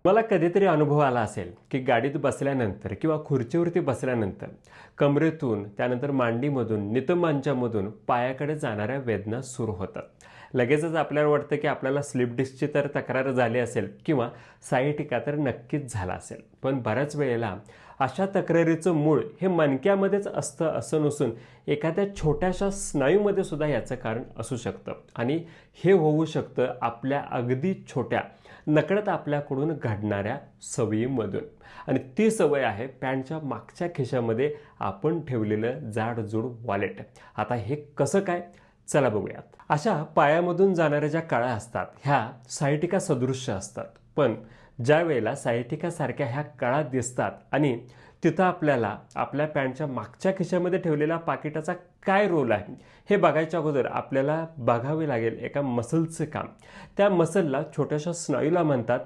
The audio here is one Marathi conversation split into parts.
मला कधीतरी अनुभव आला असेल की गाडीत बसल्यानंतर किंवा खुर्चीवरती बसल्यानंतर कमरेतून त्यानंतर मांडीमधून नितंबांच्यामधून पायाकडे जाणाऱ्या वेदना सुरू होतात। लगेचच आपल्याला वाटतं की आपल्याला स्लिप डिस्कची तर तक्रार झाली असेल किंवा सायटिका तर नक्कीच झाला असेल। पण बऱ्याच वेळेला अशा तक्रारीचं मूळ हे मणक्यामध्येच असतं असं नसून एखाद्या छोट्याशा स्नायूमध्ये सुद्धा याचं कारण असू शकतं आणि हे होऊ शकतं आपल्या अगदी छोट्या नकळत आपल्याकडून घडणाऱ्या सवयीमधून। आणि ती सवय आहे पॅन्टच्या मागच्या खिशामध्ये आपण ठेवलेलं जाडजूड वॉलेट। आता हे कसं काय, चला बघूयात। अशा पायामधून जाणाऱ्या ज्या कळा असतात ह्या सायटिका सदृश्य असतात, पण ज्या वेळेला सायटिका सारख्या ह्या कळा दिसतात आणि तिथं आपल्याला आपल्या पॅन्टच्या मागच्या खिशामध्ये ठेवलेला पाकिटाचा काय रोल आहे हे बघायच्या अगोदर आपल्याला बघावे लागेल एका मसलचं काम। त्या मसलला छोट्याशा स्नायूला म्हणतात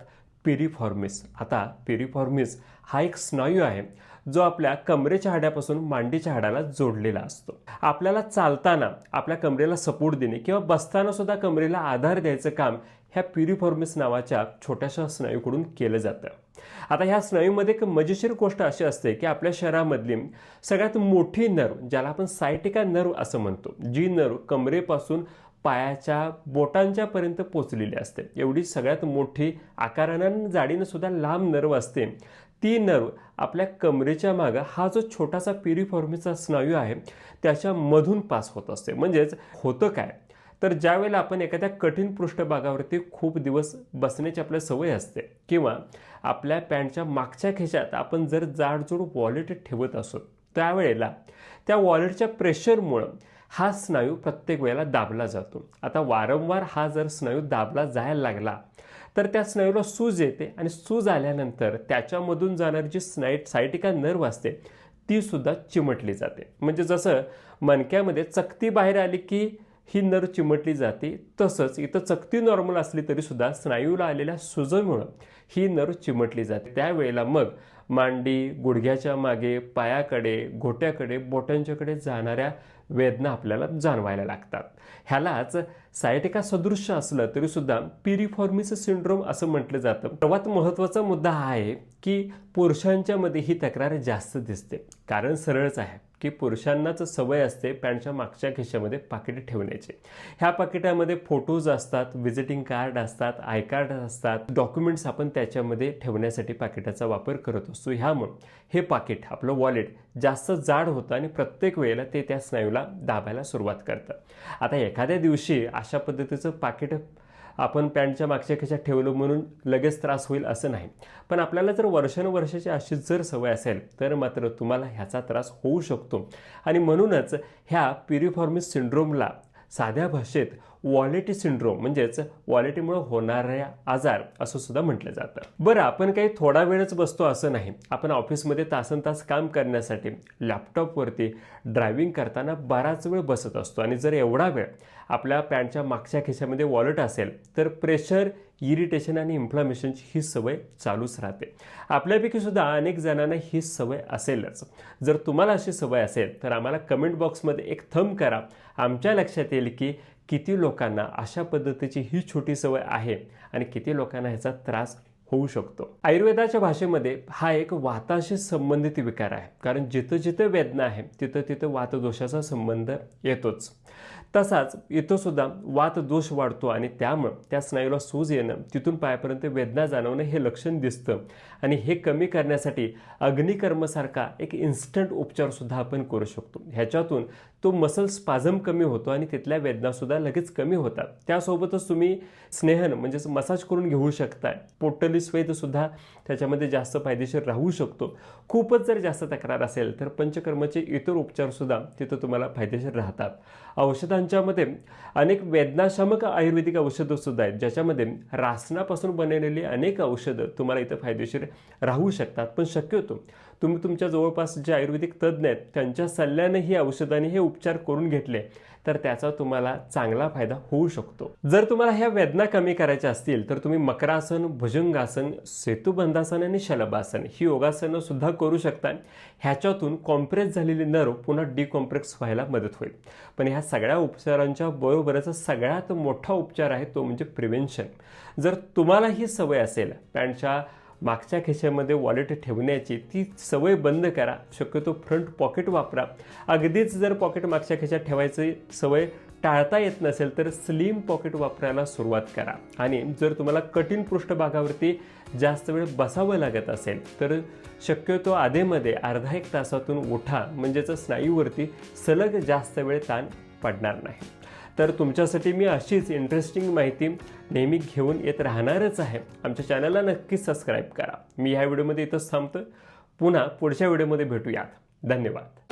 पिरिफॉर्मिस। आता पिरिफॉर्मिस हा एक स्नायू आहे जो आपल्या कमरेच्या हाडापासून मांडीच्या हाडाला जोडलेला असतो। आपल्याला चालताना आपल्या कमरेला सपोर्ट देणे किंवा बसताना सुद्धा कमरेला आधार द्यायचं काम ह्या पिरिफॉर्मिस नावाच्या छोट्याशा स्नायूकडून केलं जातं। आता ह्या स्नायूमध्ये एक मजेशीर गोष्ट अशी असते की आपल्या शरीरामधली सगळ्यात मोठी नर्व, ज्याला आपण सायटिका नर्व असं म्हणतो, जी नर्व कमरेपासून पायाच्या बोटांच्या पर्यंत पोहोचलेली असते, एवढी सगळ्यात मोठी आकारानं जाडीनं सुद्धा लांब नर्व असते। ती नर्व आपल्या कमरेच्या मागे हा जो छोटासा पिरिफॉर्मिसचा स्नायू आहे त्याच्यामधून पास होत असते। म्हणजेच होतं काय, तर ज्यावेळेला आपण एखाद्या कठीण पृष्ठभागावरती खूप दिवस बसण्याची आपल्या सवय असते किंवा आपल्या पॅन्टच्या मागच्या खिशात आपण जर जाडजूड वॉलेट ठेवत असो, त्यावेळेला त्या वॉलेटच्या प्रेशरमुळं हा स्नायू प्रत्येक वेळेला दाबला जातो। आता वारंवार हा जर स्नायू दाबला जायला लागला तर त्या स्नायूला सूज येते आणि सूज आल्यानंतर त्याच्यामधून जाणारी जी सायटिका नर्व असते ती सुद्धा चिमटली जाते। म्हणजे जसं मणक्यामध्ये चकती बाहेर आली की ही नर्व चिमटली जाते, तसंच इथं चकती नॉर्मल असली तरी सुद्धा स्नायूला आलेल्या सुजेमुळे ही नर्व चिमटली जाते। त्यावेळेला मग मांडी, गुडघ्याच्या मागे, पायाकडे, घोट्याकडे, बोटांच्याकडे जाणाऱ्या वेदना आपल्याला जाणवायला लागतात। ह्यालाच सायटिका सदृश्य असलं तरी सुद्धा पिरिफॉर्मिस सिंड्रोम असं म्हटलं जातं। सर्वात महत्त्वाचा मुद्दा हा आहे की पुरुषांच्या मध्ये ही तक्रार जास्त दिसते। कारण सरळच आहे की पुरुषांनाच सवय असते पॅन्टच्या मागच्या खिशामध्ये पाकिटे ठेवण्याची। ह्या पाकिटामध्ये फोटोज असतात, व्हिजिटिंग कार्ड असतात, आय कार्ड असतात, डॉक्युमेंट्स आपण त्याच्यामध्ये ठेवण्यासाठी पाकिटाचा वापर करत असतो। ह्यामुळे हे पाकिट आपलं वॉलेट जास्त जाड होतं आणि प्रत्येक वेळेला ते त्या स्नायूला दाबायला सुरुवात करतं। आता एखाद्या दिवशी अशा पद्धतीचं पाकिट आपण पॅन्टच्या मागच्या खिशात ठेवलं म्हणून लगेच त्रास होईल असं नाही, पण आपल्याला जर वर्षानुवर्षाची अशी जर सवय असेल तर मात्र तुम्हाला ह्याचा त्रास होऊ शकतो। आणि म्हणूनच ह्या पिरिफॉर्मिस सिंड्रोमला साध्या भाषेत वॉलेटी सिंड्रोम म्हणजेच वॉलेटीमुळे होणाऱ्या आजार असं सुद्धा म्हटलं जातं। बरं, आपण काही थोडा वेळच बसतो असं नाही, आपण ऑफिसमध्ये तासनतास काम करण्यासाठी लॅपटॉपवरती ड्रायव्हिंग करताना बराच वेळ बसत असतो आणि जर एवढा वेळ आपल्या पॅन्टच्या मागच्या खिशामध्ये वॉलेट असेल तर प्रेशर, इरिटेशन आणि इन्फ्लामेशनची ही सवय चालूच राहते। आपल्यापैकी सुद्धा अनेक जणांना ही सवय असेलच। जर तुम्हाला अशी सवय असेल तर आम्हाला कमेंट बॉक्समध्ये एक थंब करा, आमच्या लक्षात येईल की किती लोकांना अशा पद्धतीची ही छोटी सवय आहे आणि किती लोकांना ह्याचा त्रास होऊ शकतो। आयुर्वेदाच्या भाषेमध्ये हा एक वाताशी संबंधित विकार आहे, कारण जिथं जिथं वेदना आहे तिथं तिथं वातदोषाचा संबंध येतोच। तसाच इथं सुद्धा वातदोष वाढतो आणि त्यामुळे त्या स्नायूला सूज येणं, तिथून पायापर्यंत वेदना जाणवणं हे लक्षण दिसतं। आणि हे कमी करण्यासाठी अग्निकर्मसारखा एक इन्स्टंट उपचार सुद्धा आपण करू शकतो। ह्याच्यातून तो मसल स्पाझम कमी होतो आणि तिथल्या वेदना सुद्धा लगेच कमी होतात। त्यासोबतच तुम्ही स्नेहन म्हणजेच मसाज करून घेऊ शकता। पोटली स्वेद सुद्धा त्याच्यामध्ये जास्त फायदेशीर राहू शकतो। खूपच जर जास्त तक्रार असेल तर पंचकर्माचे इतर उपचार सुद्धा तिथं तुम्हाला फायदेशीर राहतात। औषधांच्या मध्ये अनेक वेदनाशामक आयुर्वेदिक औषधं सुद्धा आहेत, ज्याच्यामध्ये रासनापासून बनवलेली अनेक औषधं तुम्हाला इथं फायदेशीर राहू शकतात। पण शक्यतो तुम्ही तुमच्या जवळपास जे आयुर्वेदिक तज्ज्ञ आहेत त्यांच्या सल्ल्याने ही औषधांनी हे उपचार करून घेतले तर त्याचा तुम्हाला चांगला फायदा होऊ शकतो। जर तुम्हाला ह्या वेदना कमी करायच्या असतील तर तुम्ही मकरासन, भुजंगासन, सेतुबंधासन आणि शलभासन ही योगासनं सुद्धा करू शकता। ह्याच्यातून कॉम्प्रेस झालेली नर्व पुन्हा डिकॉम्प्रेस व्हायला मदत होईल। पण ह्या सगळ्या उपचारांच्या बरोबरच सगळ्यात मोठा उपचार आहे तो म्हणजे प्रिव्हेन्शन। जर तुम्हाला ही सवय असेल पॅन्टच्या मागच्या खिशामध्ये वॉलेट ठेवण्याची ती सवय बंद करा. शक्यतो फ्रंट पॉकेट वापरा. अगदीच जर पॉकेट मागच्या खिशात ठेवायची सवय टाळता येत नसेल तर स्लिम पॉकेट वापरायला सुरुवात करा. आणि जर तुम्हाला कठीण पृष्ठभागावरती जास्त वेळ बसावं लागत असेल तर शक्यतो आधेमध्ये अर्धा एक तासातून उठा, म्हणजेच स्नायूवरती सलग जास्त वेळ ताण पडणार नाही. तर तुमच्यासाठी मी अशीच इंटरेस्टिंग माहिती नेहमी घेऊन येत राहणारच आहे. आमच्या चॅनलला नक्कीच सबस्क्राईब करा. मी ह्या व्हिडिओमध्ये इथंच थांबतो. पुन्हा पुढच्या व्हिडिओमध्ये भेटूयात. धन्यवाद.